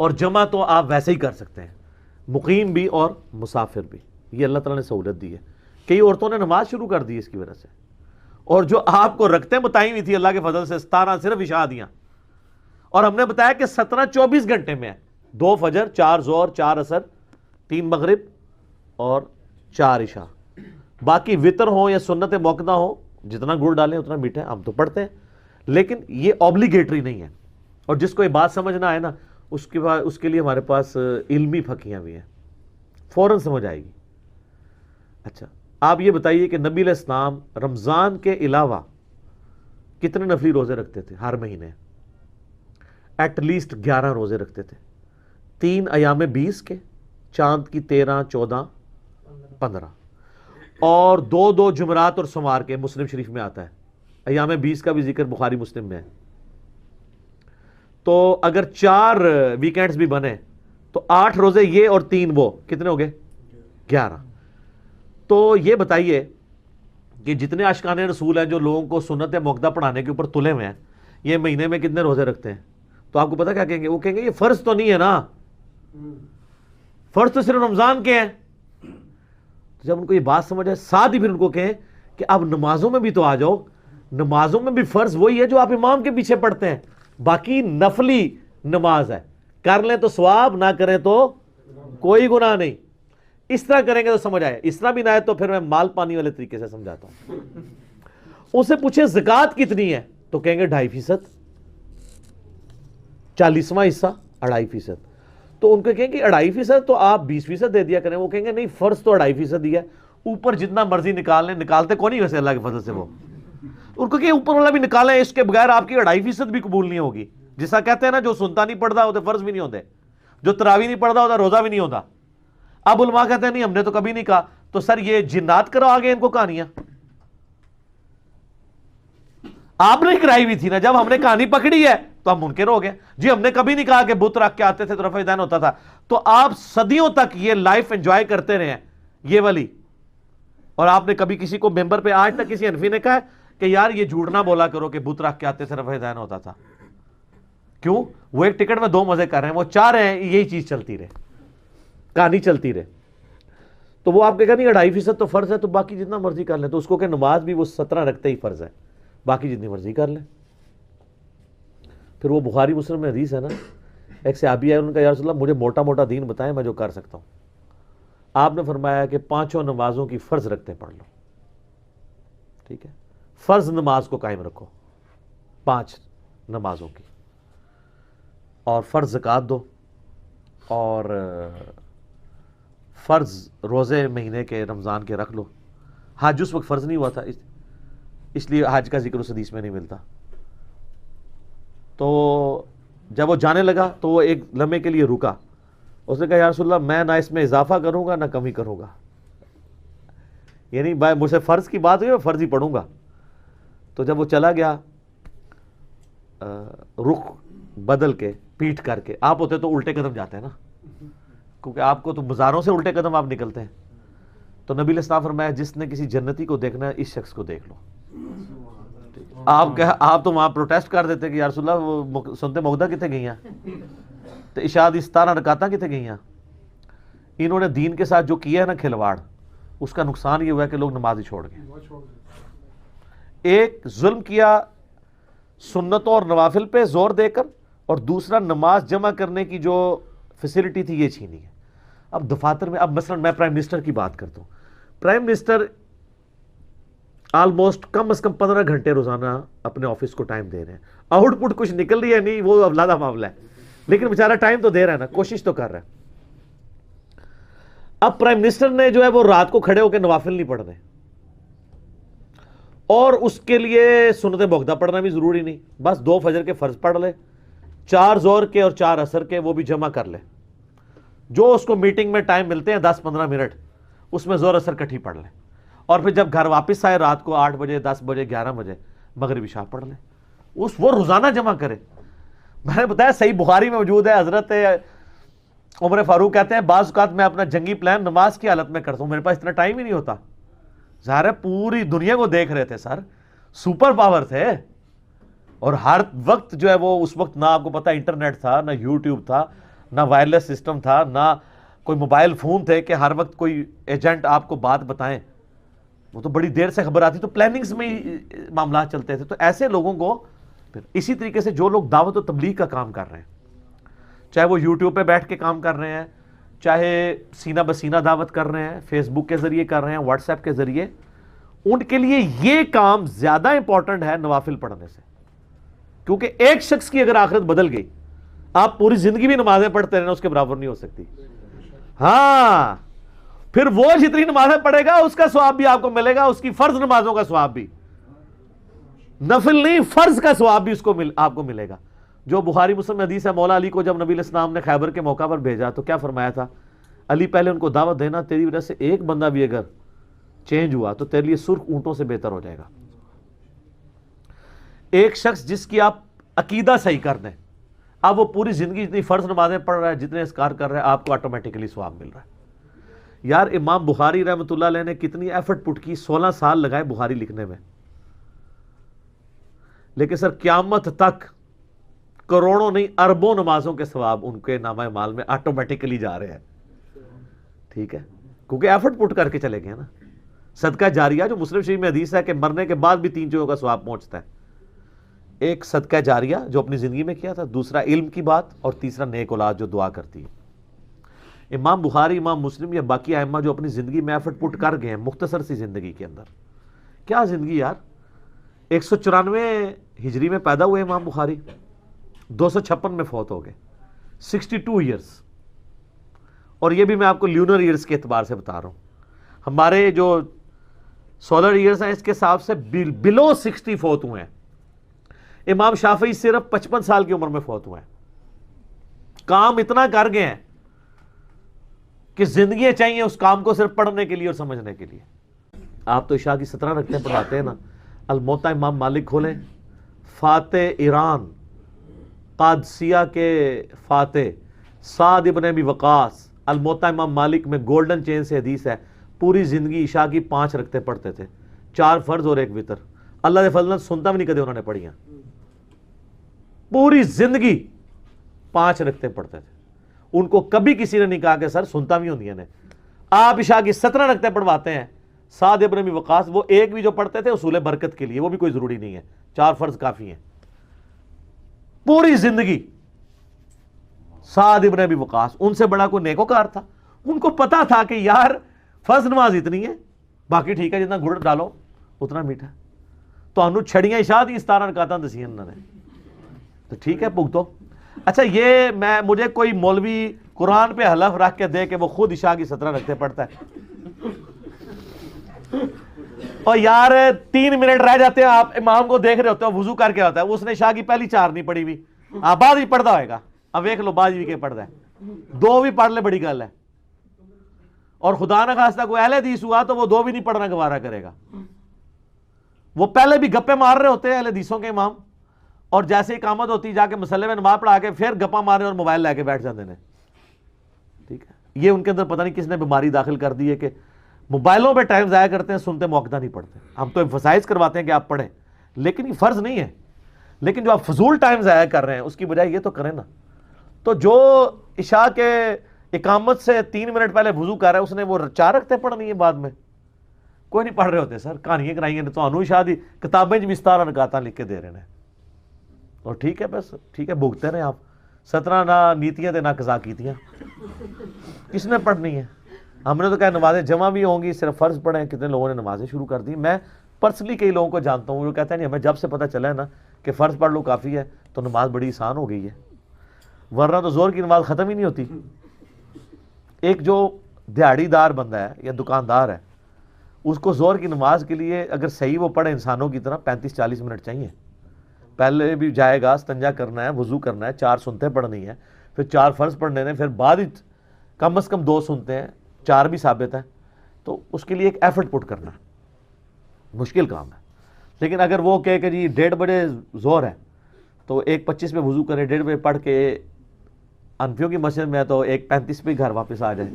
اور جمع تو آپ ویسے ہی کر سکتے ہیں، مقیم بھی اور مسافر بھی. یہ اللہ تعالیٰ نے سہولت دی ہے. کئی عورتوں نے نماز شروع کر دی اس کی وجہ سے، اور جو آپ کو رکھتے بتائی ہوئی تھی اللہ کے فضل سے 17 صرف عشاء دیاں، اور ہم نے بتایا کہ 17 24 گھنٹے میں ہے. 2 فجر، 4 ظہر، 4 عصر، 3 مغرب اور 4 عشاء. باقی وطر ہو یا سنت موقدہ ہو، جتنا گڑ ڈالیں اتنا میٹھا ہے. ہم تو پڑھتے ہیں لیکن یہ اوبلیگیٹری نہیں ہے. اور جس کو یہ بات سمجھنا آئے نا اس کے لیے ہمارے پاس علمی پھکیاں بھی ہیں، فوراً سمجھ آئے گی. اچھا آپ یہ بتائیے کہ نبی علیہ السلام رمضان کے علاوہ کتنے نفلی روزے رکھتے تھے ہر مہینے؟ ایٹ لیسٹ 11 روزے رکھتے تھے. 3 ایام 20 کے، چاند کی 13، 14، 15، اور 2 جمعرات اور سمار کے. مسلم شریف میں آتا ہے. ایام 20 کا بھی ذکر بخاری مسلم میں ہے. تو اگر 4 ویکینڈز بھی بنے تو 8 روزے یہ اور 3 وہ، کتنے ہو گئے؟ 11. تو یہ بتائیے کہ جتنے عاشقان رسول ہیں جو لوگوں کو سنت موقدہ پڑھانے کے اوپر تلے ہوئے ہیں، یہ مہینے میں کتنے روزے رکھتے ہیں؟ تو آپ کو پتا کیا کہیں گے؟ وہ کہیں گے یہ فرض تو نہیں ہے نا، فرض تو صرف رمضان کے ہیں. جب ان کو یہ بات سمجھ آئے، ساتھ ہی پھر ان کو کہیں کہ اب نمازوں میں بھی تو آ جاؤ. نمازوں میں بھی فرض وہی ہے جو آپ امام کے پیچھے پڑھتے ہیں، باقی نفلی نماز ہے. کر لیں تو ثواب، نہ کریں تو کوئی گناہ نہیں. اس طرح کریں گے تو سمجھ آئے. اس طرح بھی نہ ہے تو پھر میں مال پانی والے طریقے سے سمجھاتا ہوں. اسے پوچھیں زکوٰۃ کتنی ہے تو کہیں گے 2.5%. 40واں حصہ 2.5%. تو ان کو کہیں گے 2.5% تو آپ 20% دے دیا کریں. وہ کہیں گے نہیں، فرض تو 2.5% ہی ہے، اوپر جتنا مرضی نکال لیں. نکالتے کون نہیں ویسے اللہ کے فضل سے وہ. ان کو کہ اوپر والا بھی نکالیں، اس کے بغیر آپ کی 2.5% بھی قبول نہیں ہوگی. جیسا کہتے ہیں نا، جو سنتا نہیں پڑھتا ہوتے فرض بھی نہیں ہوتے، جو تراویح نہیں پڑھتا ہوتا روزہ بھی نہیں ہوتا. اب علماء کہتے ہیں نہیں ہم نے تو کبھی نہیں کہا. تو سر یہ جنات کرو آگے ان کو کہانیاں، آپ نے کرائی ہوئی تھی نا. جب ہم نے کہانی پکڑی ہے تو ہم منکر ہو گئے. جی ہم نے کبھی نہیں کہا کہ بت رکھ کے آتے تھے تو رفع دین ہوتا تھا. تو آپ صدیوں تک یہ لائف انجوائے کرتے رہے ہیں یہ والی، اور آپ نے کبھی کسی کو ممبر پہ آج تک کسی حنفی نے کہا ہے کہ یار یہ جھوٹ نہ بولا کرو کہ بت رکھ کے آتے تھے رفع دین ہوتا تھا؟ کیوں؟ وہ ایک ٹکٹ میں 2 مزے کر رہے ہیں. وہ چاہ رہے ہیں یہی چیز چلتی رہے، کہانی چلتی رہے. تو وہ آپ کہا نہیں 2.5% تو فرض ہے تو باقی جتنا مرضی کر لیں. تو اس کو کہ نماز بھی وہ 17 رکھتے ہی فرض ہے، باقی جتنی مرضی کر لیں. پھر وہ بخاری مسلم میں حدیث ہے نا، ایک صحابی ہے، ان کا یا رسول اللہ مجھے موٹا موٹا دین بتائیں میں جو کر سکتا ہوں. آپ نے فرمایا کہ 5 نمازوں کی فرض رکھتے پڑھ لو. ٹھیک ہے، فرض نماز کو قائم رکھو 5 نمازوں کی، اور فرض زکوٰۃ دو، اور فرض روزے مہینے کے رمضان کے رکھ لو. حج اس وقت فرض نہیں ہوا تھا، اس لیے حج کا ذکر اس حدیث میں نہیں ملتا. تو جب وہ جانے لگا تو وہ ایک لمحے کے لیے رکا. اس نے کہا یا رسول اللہ میں نہ اس میں اضافہ کروں گا نہ کمی کروں گا، یعنی مجھ سے فرض کی بات ہوئی میں فرض ہی پڑھوں گا. تو جب وہ چلا گیا رخ بدل کے پیٹھ کر کے، آپ ہوتے تو الٹے قدم جاتے ہیں نا، کیونکہ آپ کو تو بازاروں سے الٹے قدم آپ نکلتے ہیں. تو نبی علیہ السلام فرمایا جس نے کسی جنتی کو دیکھنا ہے اس شخص کو دیکھ لو. آپ تو وہاں پروٹیسٹ کر دیتے کہ یا رسول اللہ وہ سنتے موقدہ کتنے گئی ہیں، تو عشاء دی 17 رکعتاں کتنے گئی ہیں. انہوں نے دین کے ساتھ جو کیا ہے نا کھلواڑ، اس کا نقصان یہ ہوا ہے کہ لوگ نماز ہی چھوڑ گئے. ایک ظلم کیا سنتوں اور نوافل پہ زور دے کر، اور دوسرا نماز جمع کرنے کی جو فیسلٹی تھی یہ چھینی ہے. اب دفاتر میں، اب مثلا میں پرائم منسٹر کی بات کرتا ہوں، پرائم منسٹر آلموسٹ کم از کم 15 گھنٹے روزانہ اپنے آفس کو ٹائم دے رہے ہیں. آؤٹ پٹ کچھ نکل رہی ہے نہیں، وہ اولادہ معاملہ ہے، لیکن بیچارہ ٹائم تو دے رہا ہے نا، کوشش تو کر رہا ہے. اب پرائم منسٹر نے جو ہے وہ رات کو کھڑے ہو کے نوافل نہیں پڑھنے، اور اس کے لیے سنت موقدہ پڑھنا بھی ضروری نہیں، بس 2 فجر کے فرض پڑھ لے، 4 ظہر کے اور 4 عصر کے وہ بھی جمع کر لے. جو اس کو میٹنگ میں ٹائم ملتے ہیں 10-15 منٹ، اس میں ظہر عصر کٹھی پڑھ لے. اور پھر جب گھر واپس آئے رات کو 8 بجے 10 بجے 11 بجے مغرب عشاء پڑھ لے. وہ روزانہ جمع کرے. میں نے بتایا صحیح بخاری میں موجود ہے، حضرت عمر فاروق کہتے ہیں بعض اوقات میں اپنا جنگی پلان نماز کی حالت میں کرتا ہوں، میرے پاس اتنا ٹائم ہی نہیں ہوتا. ظاہر ہے پوری دنیا کو دیکھ رہے تھے سر، سپر پاور تھے، اور ہر وقت جو ہے وہ اس وقت نہ آپ کو پتا انٹرنیٹ تھا نہ یوٹیوب تھا. نہ وائرلیس سسٹم تھا، نہ کوئی موبائل فون تھے کہ ہر وقت کوئی ایجنٹ آپ کو بات بتائیں، وہ تو بڑی دیر سے خبر آتی، تو پلاننگز میں ہی معاملات چلتے تھے. تو ایسے لوگوں کو پھر اسی طریقے سے جو لوگ دعوت و تبلیغ کا کام کر رہے ہیں، چاہے وہ یوٹیوب پہ بیٹھ کے کام کر رہے ہیں، چاہے سینہ بسینہ دعوت کر رہے ہیں، فیس بک کے ذریعے کر رہے ہیں، واٹس ایپ کے ذریعے، ان کے لیے یہ کام زیادہ امپورٹنٹ ہے نوافل پڑھنے سے. کیونکہ ایک شخص کی اگر آخرت بدل گئی، آپ پوری زندگی بھی نمازیں پڑھتے رہنا اس کے برابر نہیں ہو سکتی. ہاں، پھر وہ جتنی نمازیں پڑھے گا اس کا ثواب بھی آپ کو ملے گا، اس کی فرض نمازوں کا ثواب بھی، نفل نہیں فرض کا ثواب بھی آپ کو ملے گا. جو بخاری مسلم میں حدیث ہے، مولا علی کو جب نبی علیہ السلام نے خیبر کے موقع پر بھیجا تو کیا فرمایا تھا؟ علی پہلے ان کو دعوت دینا، تیری وجہ سے ایک بندہ بھی اگر چینج ہوا تو تیرے لیے سرخ اونٹوں سے بہتر ہو جائے گا. ایک شخص جس کی آپ عقیدہ صحیح کر دیں، اب وہ پوری زندگی جتنی فرض نمازیں پڑھ رہا ہے، جتنے اذکار کر رہا ہے، آپ کو آٹومیٹکلی ثواب مل رہا ہے. یار امام بخاری رحمۃ اللہ علیہ نے کتنی ایفرٹ پٹ کی، 16 سال لگائے بخاری لکھنے میں، لیکن سر قیامت تک کروڑوں نہیں اربوں نمازوں کے ثواب ان کے نامہ اعمال میں آٹومیٹکلی جا رہے ہیں. ٹھیک ہے، کیونکہ ایفرٹ پٹ کر کے چلے گئے نا. صدقہ جاریہ جو مسلم شریف میں حدیث ہے کہ مرنے کے بعد بھی 3 چیزوں کا ثواب پہنچتا ہے. ایک صدقہ جاریہ جو اپنی زندگی میں کیا تھا، دوسرا علم کی بات، اور تیسرا نیک اولاد جو دعا کرتی ہے. امام بخاری، امام مسلم یا باقی ائمہ جو اپنی زندگی میں ایفرٹ پٹ کر گئے ہیں مختصر سی زندگی کے اندر. کیا زندگی یار، 194 ہجری میں پیدا ہوئے امام بخاری، 256 میں فوت ہو گئے، 62 ایئرس. اور یہ بھی میں آپ کو لیونر ایئرس کے اعتبار سے بتا رہا ہوں. ہمارے جو سولر ایئرس ہیں اس کے حساب سے بلو 60 فوت ہوئے ہیں. امام شافعی صرف 55 سال کی عمر میں فوت ہوئے ہیں. کام اتنا کر گئے ہیں کہ زندگیاں چاہیے اس کام کو صرف پڑھنے کے لیے اور سمجھنے کے لیے. آپ تو عشاء کی 17 رکعتیں پڑھاتے ہیں نا. الموطا امام مالک کھولیں، فاتح ایران قادسیہ کے فاتح سعد ابن ابی وقاص، الموطا امام مالک میں گولڈن چین سے حدیث ہے، پوری زندگی عشاء کی 5 رکعتیں پڑھتے تھے، 4 فرض اور 1 وتر. اللہ کے فضل سنتا بھی نہیں کدے انہوں نے پڑھی ہیں. پوری زندگی 5 رکعتیں پڑھتے تھے. ان کو کبھی کسی نے نہیں کہا کہ سر سنتا بھی ہوندی نے. آپ عشاء کی 17 رکعتیں پڑھواتے ہیں. سعد ابن ابی وقاص وہ ایک بھی جو پڑھتے تھے اصول برکت کے لیے، وہ بھی کوئی ضروری نہیں ہے، 4 فرض کافی ہیں. پوری زندگی سعد ابن ابی وقاص، ان سے بڑا کوئی نیکوکار تھا؟ ان کو پتا تھا کہ یار فرض نماز اتنی ہے، باقی ٹھیک ہے جتنا گڑ ڈالو اتنا میٹھا. تو انہوں چھڑیاں عشاء دی 17 رکعتاں دسیاں انہوں نے، تو ٹھیک ہے بھگتو. اچھا یہ مجھے کوئی مولوی قرآن پہ حلف رکھ کے دے کہ وہ خود عشاء کی 17 رکعتیں پڑھتا ہے، اور یار 3 منٹ رہ جاتے ہیں، آپ امام کو دیکھ رہے ہوتے ہیں وضو کر کے ہوتا ہے، اس نے عشاء کی پہلی 4 نہیں پڑھی ہوئی، بعد بھی پڑھتا ہوئے گا. اب دیکھ لو بعد بھی کے پڑھتا ہے، 2 بھی پڑھ لے بڑی گل ہے. اور خدا نہ خواستہ کوئی اہل حدیث ہوا تو وہ 2 بھی نہیں پڑھنا گوارا کرے گا. وہ پہلے بھی گپے مار رہے ہوتے ہیں اہل حدیثوں کے امام، اور جیسے اقامت ہوتی جا کے مسلے میں نماز پڑھا کے پھر گپا مارے اور موبائل لے کے بیٹھ جاتے ہیں. ٹھیک ہے، یہ ان کے اندر پتہ نہیں کس نے بیماری داخل کر دی ہے کہ موبائلوں پہ ٹائم ضائع کرتے ہیں، سنتے موقع نہیں پڑھتے. ہم تو ایمفسائز کرواتے ہیں کہ آپ پڑھیں، لیکن یہ فرض نہیں ہے. لیکن جو آپ فضول ٹائم ضائع کر رہے ہیں اس کی بجائے یہ تو کریں نا. تو جو عشاء کے اقامت سے 3 منٹ پہلے وضو کر رہا ہے اس نے وہ 4 رکعتیں پڑھنی ہے بعد میں. کوئی نہیں پڑھ رہے ہوتے سر، کہانیاں کرائیں گے تو انہوں عشاء دی کتابیں بھی 17 رکعتاں لکھ کے دے رہے ہیں. اور ٹھیک ہے بس ٹھیک ہے بھگتے رہے آپ. 17 نہ نیتیاں تے نہ قضا کیتیاں، کس نے پڑھنی ہے؟ ہم نے تو کہا نمازیں جمع بھی ہوں گی، صرف فرض پڑھیں. کتنے لوگوں نے نمازیں شروع کر دی. میں پرسنلی کئی لوگوں کو جانتا ہوں جو کہتے ہیں نہیں ہمیں جب سے پتہ چلا ہے نا کہ فرض پڑھ لو کافی ہے تو نماز بڑی آسان ہو گئی ہے، ورنہ تو زور کی نماز ختم ہی نہیں ہوتی. ایک جو دیہڑی دار بندہ ہے یا دکاندار ہے، اس کو زور کی نماز کے لیے اگر صحیح وہ پڑھے انسانوں کی طرح 35-40 منٹ چاہیے. پہلے بھی جائے گا، استنجا کرنا ہے، وضو کرنا ہے، 4 سنتیں پڑھنی ہے، پھر 4 فرض پڑھنے ہیں، پھر بعد کم از کم 2 سنتے ہیں، 4 بھی ثابت ہیں. تو اس کے لیے ایک ایفرٹ پٹ کرنا ہے، مشکل کام ہے. لیکن اگر وہ کہے کہ جی 1:30 بجے زور ہے تو 1:25 میں وضو کرے، 1:30 بجے پڑھ کے انفیوں کی مسجد میں ہے تو 1:35 پہ گھر واپس آ جائے،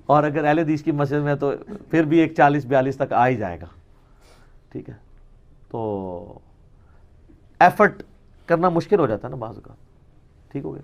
اور اگر اہل حدیث کی مسجد میں تو پھر بھی 1:40-42 تک آ ہی جائے گا. ٹھیک ہے، تو ایفرٹ کرنا مشکل ہو جاتا ہے نا بعض اوقات. ٹھیک ہو گیا.